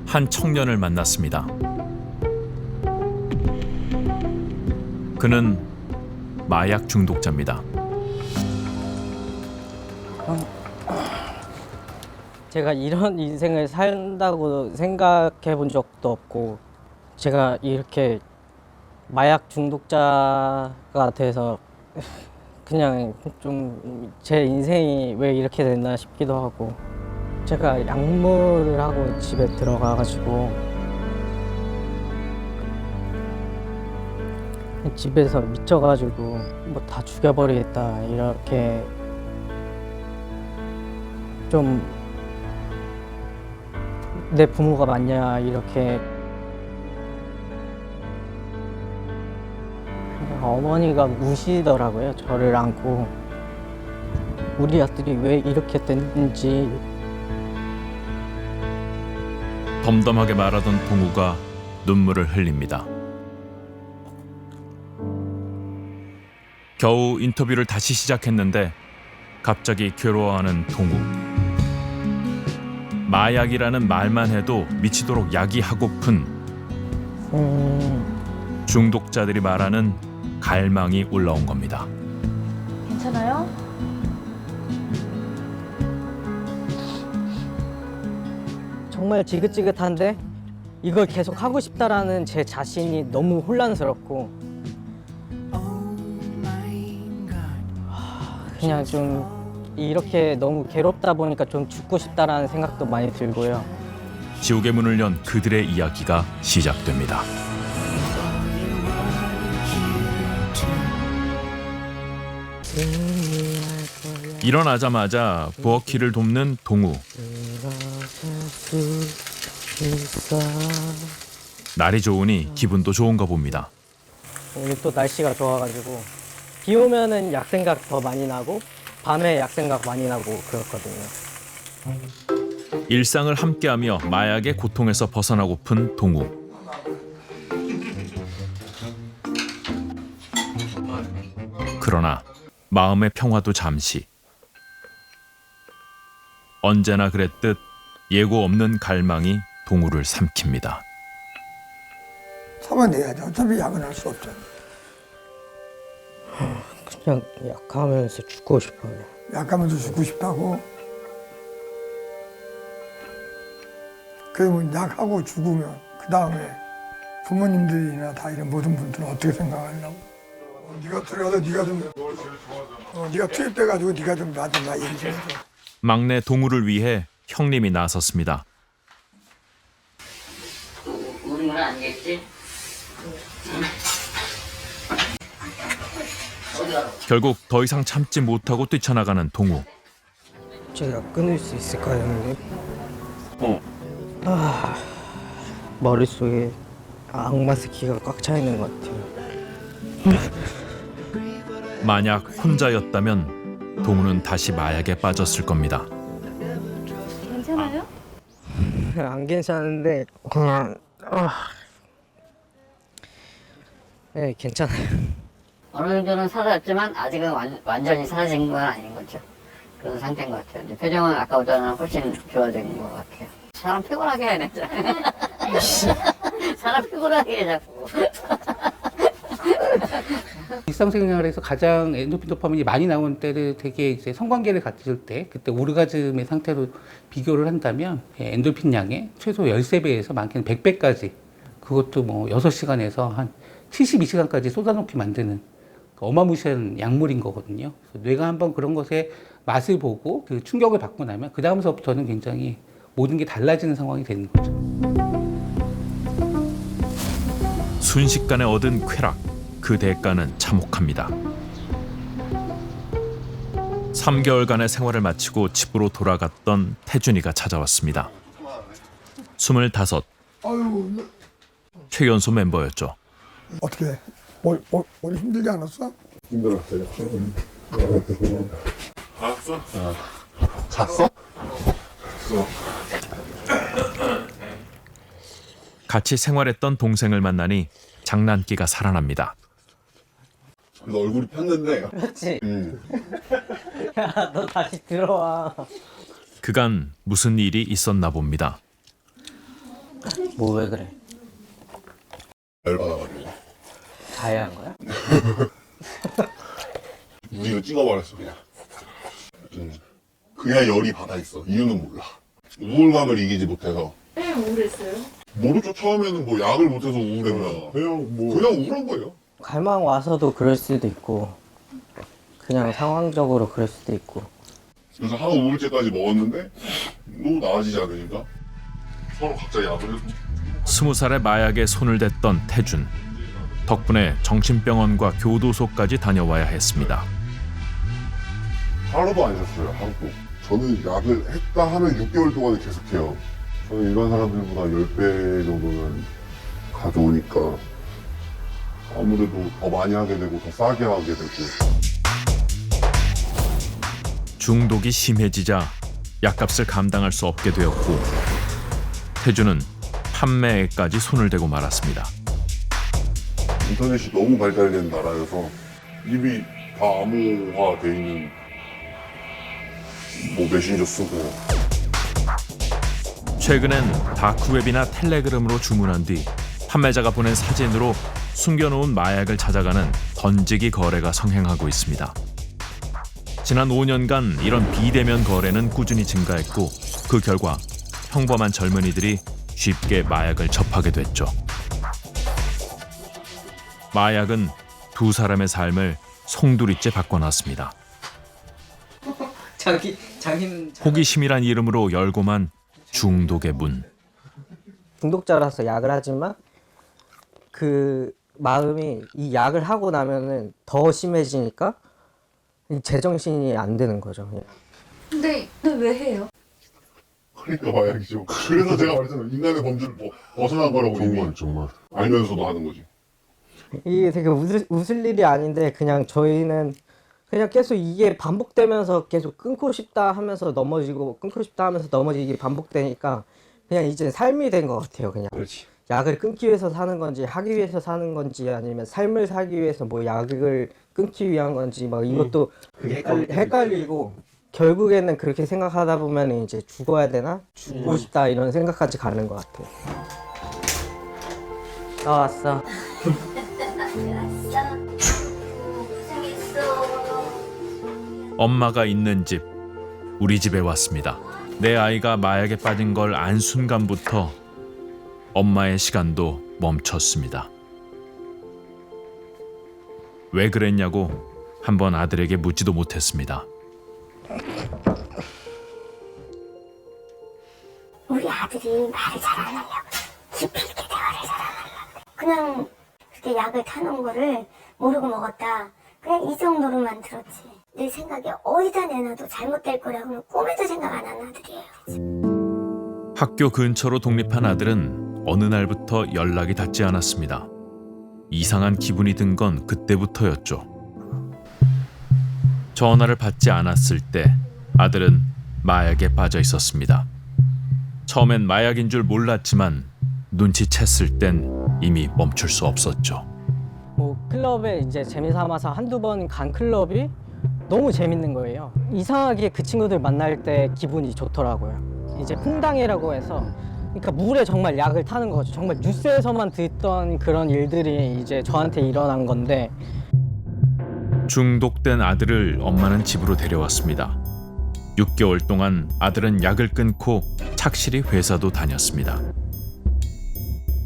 한 청년을 만났습니다. 그는 마약 중독자입니다. 제가 이런 인생을 산다고 생각해 본 적도 없고, 제가 이렇게 마약 중독자가 돼서 그냥 좀 제 인생이 왜 이렇게 됐나 싶기도 하고, 제가 약물을 하고 집에 들어가가지고 집에서 미쳐가지고 뭐 다 죽여버리겠다 이렇게 좀 내 부모가 맞냐 이렇게 어머니가 우시더라고요. 저를 안고 우리 아들이 왜 이렇게 됐는지. 덤덤하게 말하던 동우가 눈물을 흘립니다. 겨우 인터뷰를 다시 시작했는데 갑자기 괴로워하는 동우. 마약이라는 말만 해도 미치도록 약이 하고픈 중독자들이 말하는 갈망이 올라온 겁니다. 괜찮아요? 정말 지긋지긋한데 이걸 계속 하고 싶다라는 제 자신이 너무 혼란스럽고, 그냥 좀 이렇게 너무 괴롭다 보니까 좀 죽고 싶다라는 생각도 많이 들고요. 지옥의 문을 연 그들의 이야기가 시작됩니다. 일어나자마자 부엌일을 돕는 동우. 날이 좋으니 기분도 좋은가 봅니다. 오늘 또 날씨가 좋아가지고 비 오면은 약 생각 더 많이 나고 밤에 약 생각 많이 나고 그렇거든요. 일상을 함께하며 마약의 고통에서 벗어나고픈 동우. 그러나 마음의 평화도 잠시. 언제나 그랬듯 예고 없는 갈망이 동우를 삼킵니다. 참아내야지. 어차피 약은 할 수 없잖아. 그냥 약하면서 죽고 싶어요. 약하면서 죽고 싶다고? 그러면 약하고 죽으면 그 다음에 부모님들이나 다 이런 모든 분들은 어떻게 생각하려고? 네가 들어가서 네가 좀 네가 투입돼가지고 네가 좀 나한테 나 얘기 좀 해줘. 막내 동우를 위해 형님이 나섰습니다. 우는 건 아니겠지? 결국 더 이상 참지 못하고 뛰쳐나가는 동우. 제가 끊을 수 있을까요, 형님? 머릿속에 악마 새끼가 꽉 차 있는 것 같아요. 만약 혼자였다면 동우는 다시 마약에 빠졌을 겁니다. 괜찮아요? 안 괜찮은데 그냥 네, 괜찮아요. 어느 정도는 사라졌지만 아직은 완전히 사라진 건 아닌 거죠. 그런 상태인 것 같아요. 표정은 아까보다는 훨씬 좋아진 것 같아요. 사람 피곤하게 해야 되잖아요. 사람 피곤하게 해 자꾸. 일상생활에서 가장 엔도핀 도파민이 많이 나오는 때를 되게 이제 성관계를 갖을 때, 그때 오르가즘의 상태로 비교를 한다면 엔도핀 양의 최소 13배에서 많게는 100배까지, 그것도 뭐 6시간에서 한 72시간까지 쏟아놓게 만드는 어마무시한 약물인 거거든요. 그래서 뇌가 한번 그런 것에 맛을 보고 그 충격을 받고 나면 그 다음서부터는 굉장히 모든 게 달라지는 상황이 되는 거죠. 순식간에 얻은 쾌락, 그 대가는 참혹합니다. 3개월간의 생활을 마치고 집으로 돌아갔던 태준이가 찾아왔습니다. 25, 아유 최연소 멤버였죠. 어떻게? 뭘 힘들지 않았어? 힘들었어요. 알았어? 잤어? 같이 생활했던 동생을 만나니 장난기가 살아납니다. 그래서 얼굴이 폈는데. 그렇지. 야, 너 다시 들어와. 그간 무슨 일이 있었나 봅니다. 뭐 왜 그래? 열받아가지고 자해한 거야? 우리가 찍어버렸어 그냥. 그냥 열이 받아있어. 이유는 몰라. 우울감을 이기지 못해서. 왜 우울했어요? 모르죠. 처음에는 뭐 약을 못해서 우울했나. 그냥 우울한 거예요. 갈망 와서도 그럴 수도 있고 그냥 상황적으로 그럴 수도 있고. 그래서 하루 우울제까지 먹었는데 너무 나아지지 않으니까 서로 각자 약을 해서 20살에 마약에 손을 댔던 태준. 덕분에 정신병원과 교도소까지 다녀와야 했습니다. 하루도 안 쉬었어요. 하루도. 저는 약을 했다 하면 6개월 동안은 계속해요. 저는 일반 사람들보다 10배 정도는 가져오니까 아무래도 더 많이 하게 되고 더 싸게 하게 되고. 중독이 심해지자 약값을 감당할 수 없게 되었고 태준은 판매에까지 손을 대고 말았습니다. 인터넷이 너무 발달된 나라여서 입이 다 암호화돼 있는 뭐 메신저 쓰고. 최근엔 다크웹이나 텔레그램으로 주문한 뒤 판매자가 보낸 사진으로 숨겨놓은 마약을 찾아가는 던지기 거래가 성행하고 있습니다. 지난 5년간 이런 비대면 거래는 꾸준히 증가했고 그 결과 평범한 젊은이들이 쉽게 마약을 접하게 됐죠. 마약은 두 사람의 삶을 송두리째 바꿔놨습니다. 자기는 호기심이란 이름으로 열고만 중독의 문. 중독자라서 약을 하지만 그 마음이 이 약을 하고 나면은 더 심해지니까 이 제정신이 안 되는 거죠. 근데 왜 해요? 그러니까 마약이죠. 그래서 제가 말했잖아요. 인간의 범주를 벗어난 거라고. 정말 알면서도 하는 거지. 이게 되게 웃을 일이 아닌데 그냥 저희는 그냥 계속 이게 반복되면서 계속 끊고 싶다 하면서 넘어지고 끊고 싶다 하면서 넘어지기 반복되니까 그냥 이제 삶이 된 것 같아요. 그냥 그렇지. 약을 끊기 위해서 사는 건지 하기 위해서 사는 건지 아니면 삶을 살기 위해서 뭐 약을 끊기 위한 건지 막 이것도 헷갈리고 결국에는 그렇게 생각하다 보면 이제 죽어야 되나? 죽고 싶다 이런 생각까지 가는 것 같아요. 나왔어. 엄마가 있는 집, 우리 집에 왔습니다. 내 아이가 마약에 빠진 걸 안 순간부터 엄마의 시간도 멈췄습니다. 왜 그랬냐고 한번 아들에게 묻지도 못했습니다. 우리 아들이 말을 잘 안 하려고 깊이 있게 대화를 잘 안 하려고 그냥 그렇게 약을 타놓은 거를 모르고 먹었다 그냥 이 정도로만 들었지. 내 생각에 어디다 내놔도 잘못될 거라고는 꿈에도 생각 안 하는 아들이에요. 학교 근처로 독립한 아들은 어느 날부터 연락이 닿지 않았습니다. 이상한 기분이 든 건 그때부터였죠. 전화를 받지 않았을 때 아들은 마약에 빠져 있었습니다. 처음엔 마약인 줄 몰랐지만 눈치챘을 땐 이미 멈출 수 없었죠. 뭐 클럽에 이제 재미삼아서 한두 번 간 클럽이 너무 재밌는 거예요. 이상하게 그 친구들 만날 때 기분이 좋더라고요. 이제 퐁당이라고 해서 그러니까 물에 정말 약을 타는 거죠. 정말 뉴스에서만 듣던 그런 일들이 이제 저한테 일어난 건데 중독된 아들을 엄마는 집으로 데려왔습니다. 6개월 동안 아들은 약을 끊고 착실히 회사도 다녔습니다.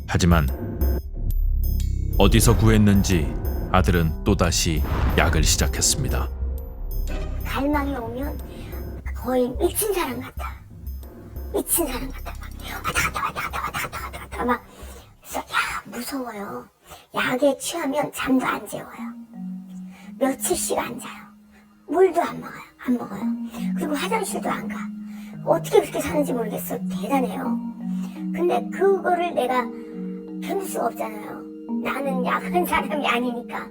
하지만 어디서 구했는지 아들은 또다시 약을 시작했습니다. 갈망이 오면 거의 미친 사람 같아. 미친 사람 같아. 막 왔다 갔다 막. 그래서 야 무서워요. 약에 취하면 잠도 안 재워요. 며칠씩 안 자요. 물도 안 먹어요. 그리고 화장실도 안 가. 어떻게 그렇게 사는지 모르겠어. 대단해요. 근데 그거를 내가 견딜 수가 없잖아요. 나는 약한 사람이 아니니까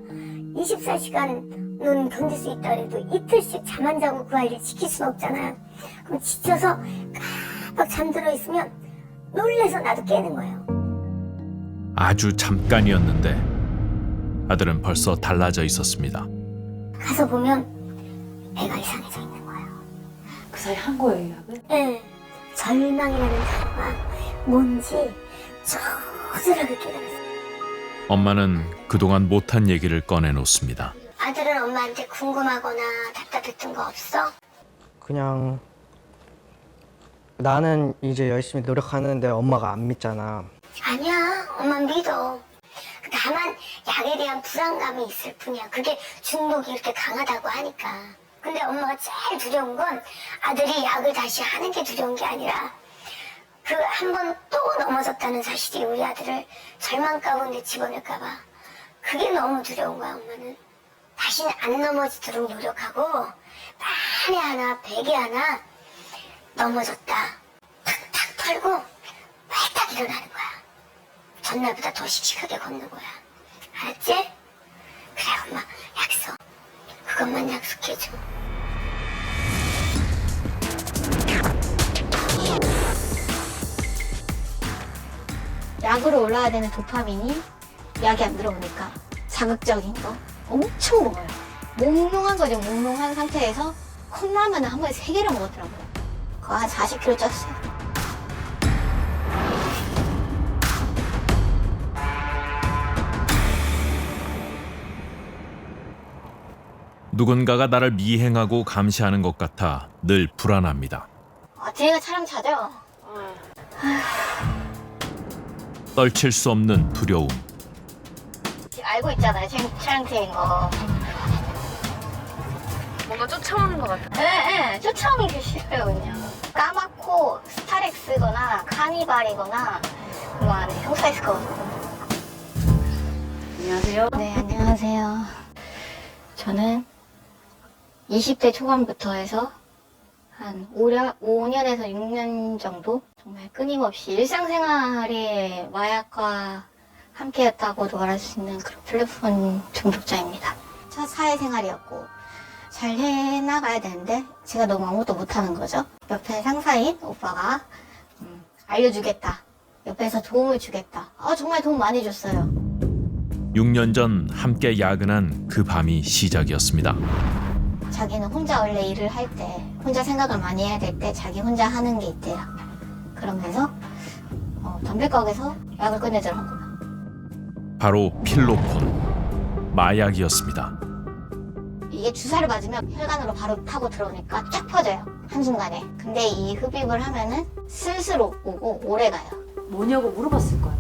24시간은 견딜 수 있다 해도 이틀씩 잠 안 자고 그 아이를 지킬 수는 없잖아요. 그럼 지쳐서 막 잠들어 있으면 놀래서 나도 깨는 거예요. 아주 잠깐이었는데 아들은 벌써 달라져 있었습니다. 가서 보면 애가 이상해져 있는 거예요. 그 사이 한 거예요, 약을? 네. 절망이라는 단어가 뭔지 저들하게 깨달았어요. 엄마는 그동안 못한 얘기를 꺼내놓습니다. 아들은 엄마한테 궁금하거나 답답했던 거 없어? 그냥 나는 이제 열심히 노력하는데 엄마가 안 믿잖아. 아니야, 엄마 믿어. 다만 약에 대한 불안감이 있을 뿐이야. 그게 중독이 이렇게 강하다고 하니까. 근데 엄마가 제일 두려운 건 아들이 약을 다시 하는 게 두려운 게 아니라 그 한 번 또 넘어졌다는 사실이 우리 아들을 절망 가운데 집어넣을까 봐. 그게 너무 두려운 거야, 엄마는. 다시는 안 넘어지도록 노력하고 만에 하나, 백에 하나 넘어졌다. 탁탁 털고 빨딱 일어나는 거야. 전날보다 더 씩씩하게 걷는 거야. 알았지? 그래, 엄마 약속. 그것만 약속해줘. 약으로 올라야 되는 도파민이 약이 안 들어오니까 자극적인 거 엄청 먹어요. 몽롱한 거죠. 몽롱한 상태에서 컵라면을 한 번에 3개를 먹었더라고요. 그거 한 40kg 쪘어요. 누군가가 나를 미행하고 감시하는 것 같아 늘 불안합니다. 뒤에가 촬영 차죠? 떨칠 수 없는 두려움. 알고 있잖아요. 촬영팀인 거. 뭔가 쫓아오는 것 같아. 네, 쫓아오는 게 싫어요, 그냥. 까맣고 스타렉스거나 카니발이거나 뭐 안에 형사 있을 것 같고. 안녕하세요. 네, 안녕하세요. 저는 20대 초반부터 해서 한 5년에서 6년 정도 정말 끊임없이 일상생활에 마약과 함께했다고도 말할 수 있는 그런 플랫폼 중독자입니다. 첫 사회생활이었고 잘 해나가야 되는데 제가 너무 아무것도 못하는 거죠. 옆에 상사인 오빠가 알려주겠다. 옆에서 도움을 주겠다. 정말 도움 많이 줬어요. 6년 전 함께 야근한 그 밤이 시작이었습니다. 자기는 혼자 원래 일을 할 때 혼자 생각을 많이 해야 될 때 자기 혼자 하는 게 있대요. 그러면서 담배 가게에서 약을 꺼내더라고요. 바로 필로폰, 마약이었습니다. 이게 주사를 맞으면 혈관으로 바로 타고 들어오니까 쫙 퍼져요. 한순간에. 근데 이 흡입을 하면은 슬슬 오고 오래 가요. 뭐냐고 물어봤을 거야.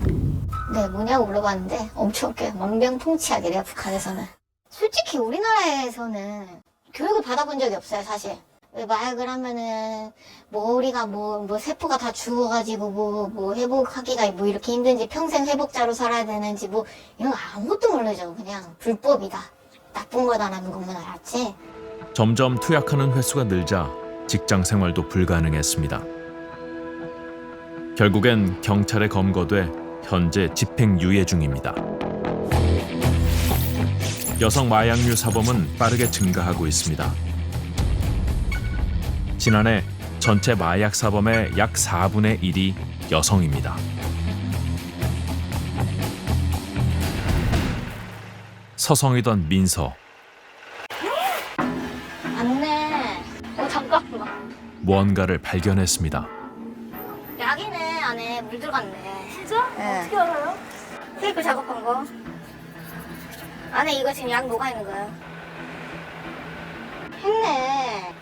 네, 뭐냐고 물어봤는데 엄청 웃겨요. 만병통치약이래요, 북한에서는. 솔직히 우리나라에서는 교육을 받아본 적이 없어요, 사실. 마약을 하면은 머리가 뭐 세포가 다 죽어가지고 뭐 회복하기가 뭐 이렇게 힘든지 평생 회복자로 살아야 되는지 뭐 이런 거 아무것도 모르죠. 그냥 불법이다. 나쁜 거다라는 것만 알았지. 점점 투약하는 횟수가 늘자 직장 생활도 불가능했습니다. 결국엔 경찰에 검거돼 현재 집행유예 중입니다. 여성 마약류 사범은 빠르게 증가하고 있습니다. 지난해 전체 마약 사범의 약 4분의 1이 여성입니다. 서성이던 민서. 맞네. 잠깐만. 무언가를 발견했습니다. 약이네. 안에 물 들어갔네. 진짜? 네. 어떻게 알아요? 테이프 작업한 거. 안에 이거 지금 약 녹아 있는 거예요. 했네.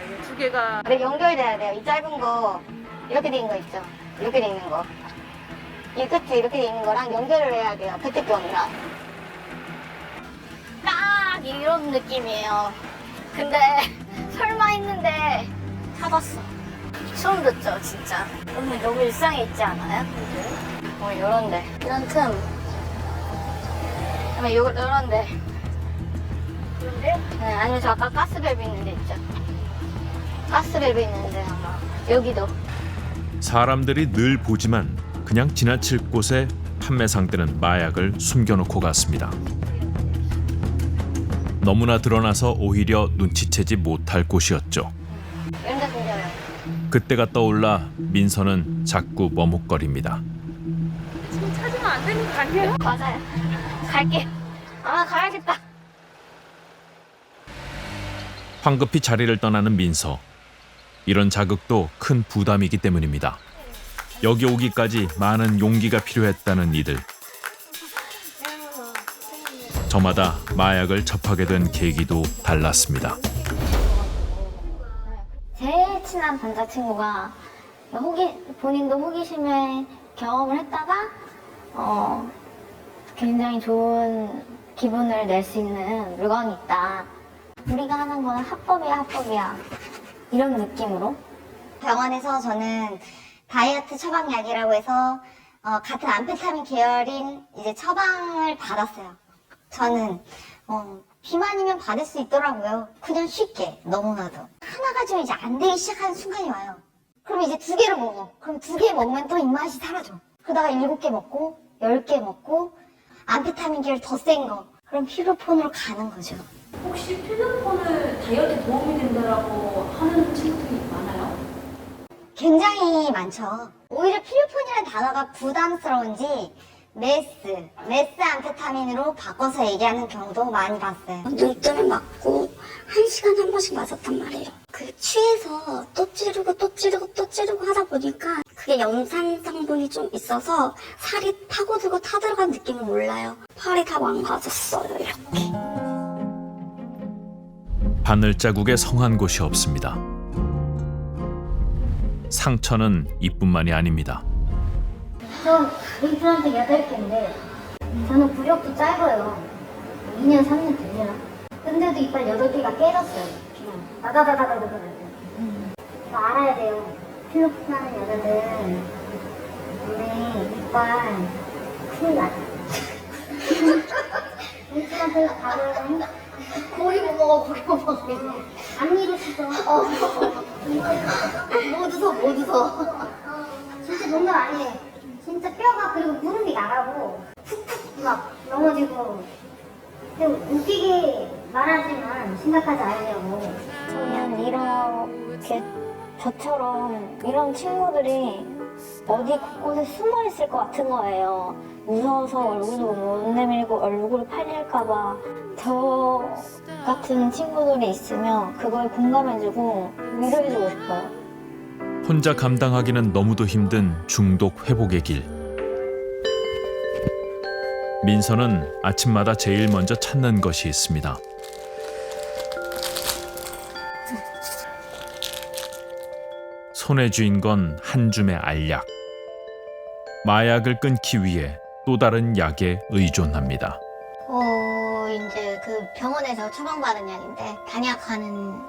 이 두 개가 근데 연결돼야 돼요. 이 짧은 거 이렇게 돼 있는 거 있죠? 이렇게 돼 있는 거. 이 끝에 이렇게 돼 있는 거랑 연결을 해야 돼요. 페트병이랑. 딱 이런 느낌이에요. 근데 설마 했는데 찾았어. 처음 듣죠, 진짜. 너무 일상에 있지 않아요? 요런데. 이런 틈. 그다음에 요런데. 그런데 네, 아니면 저 아까 가스밸브 있는 데 있죠? 가스밸브 있는데 아마 여기도. 사람들이 늘 보지만 그냥 지나칠 곳에 판매 상대는 마약을 숨겨놓고 갔습니다. 너무나 드러나서 오히려 눈치채지 못할 곳이었죠. 이런 데 숨겨요. 그때가 떠올라 민서는 자꾸 머뭇거립니다. 지금 찾으면 안 되는 거 아니에요? 맞아요. 갈게요. 가야겠다. 황급히 자리를 떠나는 민서. 이런 자극도 큰 부담이기 때문입니다. 여기 오기까지 많은 용기가 필요했다는 이들. 저마다 마약을 접하게 된 계기도 달랐습니다. 제일 친한 반자 친구가 본인도 호기심에 경험을 했다가 굉장히 좋은 기분을 낼 수 있는 물건이 있다. 우리가 하는 거는 합법이야 이런 느낌으로 병원에서 저는 다이어트 처방약이라고 해서 같은 암페타민 계열인 이제 처방을 받았어요. 저는 비만이면 받을 수 있더라고요. 그냥 쉽게 너무나도 하나 가지고 이제 안 되기 시작하는 순간이 와요. 그럼 이제 2개를 먹어. 그럼 2개 먹으면 또 입맛이 사라져. 그러다가 7개 먹고 10개 먹고 암페타민 계열 더 센 거. 그럼 필로폰으로 가는 거죠. 혹시 필로폰을 다이어트에 도움이 된다라고 하는 친구들이 많아요? 굉장히 많죠. 오히려 필로폰이라는 단어가 부담스러운지 메스 암페타민으로 바꿔서 얘기하는 경우도 많이 봤어요. 눈뜨면 맞고 1시간에 한 번씩 맞았단 말이에요. 그 취해서 또 찌르고 하다 보니까 그게 염산 성분이 좀 있어서 살이 파고들고 타들어간 느낌을 몰라요. 팔이 다 망가졌어요, 이렇게. 바늘자국에 성한 곳이 없습니다. 상처는 이뿐만이 아닙니다. 저 임플란트 8개인데 저는 구력도 짧아요. 2년 3년 되려나? 근데도 이빨 8개가 깨졌어요. 그냥 나다다다다다다. 이거 알아야 돼요. 필로폰 하는 여자들 눈에 이빨 큰일 나요. 임플란트 가면 고기 못 먹어. 안 이루시죠? 못 웃어. 진짜 농담 아니에요. 진짜 뼈가 그리고 무릎이 나가고 툭툭 막 넘어지고. 근데 웃기게 말하지만 심각하지 않으려고. 저는 이렇게 저처럼 이런 친구들이 어디 곳곳에 숨어 있을 것 같은 거예요. 무서워서 얼굴도 못 내밀고 얼굴 팔릴까봐. 저 같은 친구들이 있으면 그걸 공감해주고 위로해주고 싶어요. 혼자 감당하기는 너무도 힘든 중독 회복의 길. 민서는 아침마다 제일 먼저 찾는 것이 있습니다. 손에 쥔 건 한 줌의 알약. 마약을 끊기 위해 또 다른 약에 의존합니다. 이제 그 병원에서 처방받은 약인데 단약하는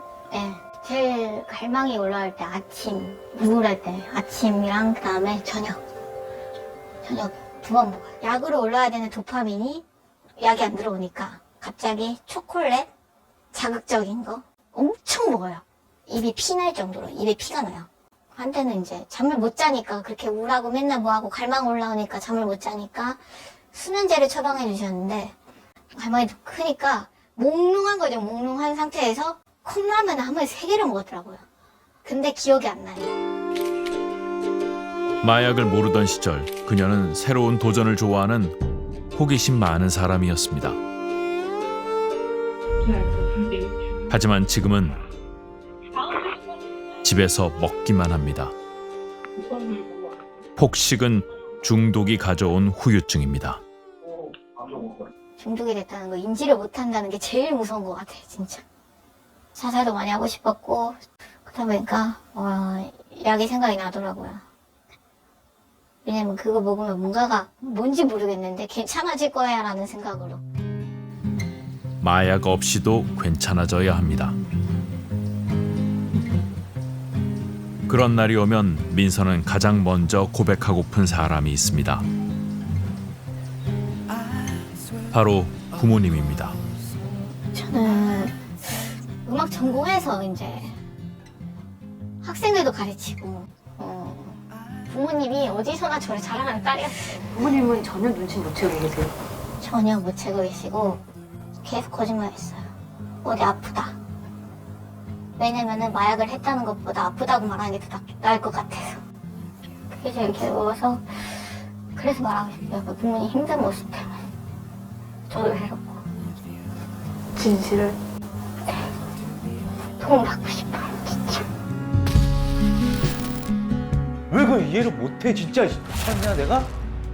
제일 갈망이 올라올 때 아침, 우울할 때 아침이랑 그다음에 저녁 2번 먹어요. 약으로 올라야 되는 도파민이 약이 안 들어오니까 갑자기 초콜릿 자극적인 거 엄청 먹어요. 입이 피날 정도로 입에 피가 나요. 한때는 이제 잠을 못 자니까 그렇게 우울하고 맨날 뭐하고 갈망 올라오니까 잠을 못 자니까 수면제를 처방해 주셨는데 갈망이 크니까 몽롱한 거죠. 몽롱한 상태에서 컵라면을 한 번에 3개를 먹었더라고요. 근데 기억이 안 나요. 마약을 모르던 시절 그녀는 새로운 도전을 좋아하는 호기심 많은 사람이었습니다. 하지만 지금은 집에서 먹기만 합니다. 폭식은 중독이 가져온 후유증입니다. 중독이 됐다는 거 인지를 못한다는 게 제일 무서운 것 같아요. 진짜. 자살도 많이 하고 싶었고 그러다 보니까 약이 생각이 나더라고요. 왜냐면 그거 먹으면 뭔가가 뭔지 모르겠는데 괜찮아질 거야 라는 생각으로. 마약 없이도 괜찮아져야 합니다. 그런 날이 오면 민서는 가장 먼저 고백하고픈 사람이 있습니다. 바로 부모님입니다. 저는 음악 전공해서 이제 학생들도 가르치고 부모님이 어디서나 저를 자랑하는 딸이었어요. 부모님은 전혀 눈치 못 채고 계세요? 전혀 못 채고 계시고 계속 거짓말했어요. 어디 아프다. 왜냐면은 마약을 했다는 것보다 아프다고 말하는 게 더 나을 것 같아서. 그게 제일 괴로워서 그래서 말하고 싶어요. 부모님 힘든 모습 때문에 저도 외롭고 진실을? 도움 받고 싶어요. 진짜. 왜 그걸 이해를 못해 진짜 미쳤냐 내가?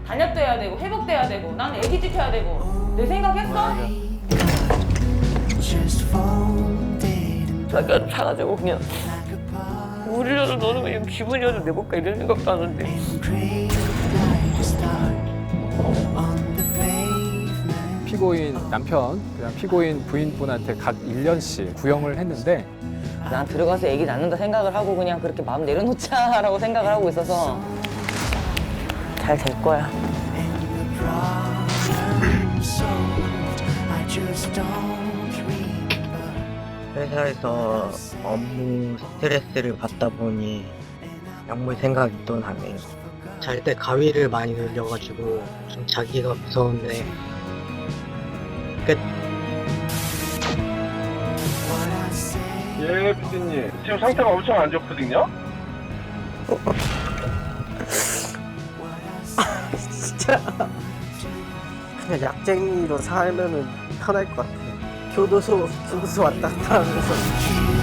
단협도 해야 되고 회복도 해야 되고 난 애기 지켜야 되고 내 생각했어? 자기가 차가지고 그냥 우리라도 너는 그냥 기분이라도 내볼까 이런 생각도 하는데 피고인 남편, 그냥 피고인 부인분한테 각 1년씩 구형을 했는데 난 들어가서 애기 낳는다 생각을 하고 그냥 그렇게 마음 내려놓자라고 생각을 하고 있어서 잘 될 거야. 회사에서 업무 스트레스를 받다 보니 약물 생각이 또 나네요. 잘 때 가위를 많이 눌려가지고 좀 자기가 무서운데 끝. 예, 피디님. 지금 상태가 엄청 안 좋거든요? 진짜 그냥 약쟁이로 살면은 편할 것 같아요. 교도소 왔다 갔다 하면서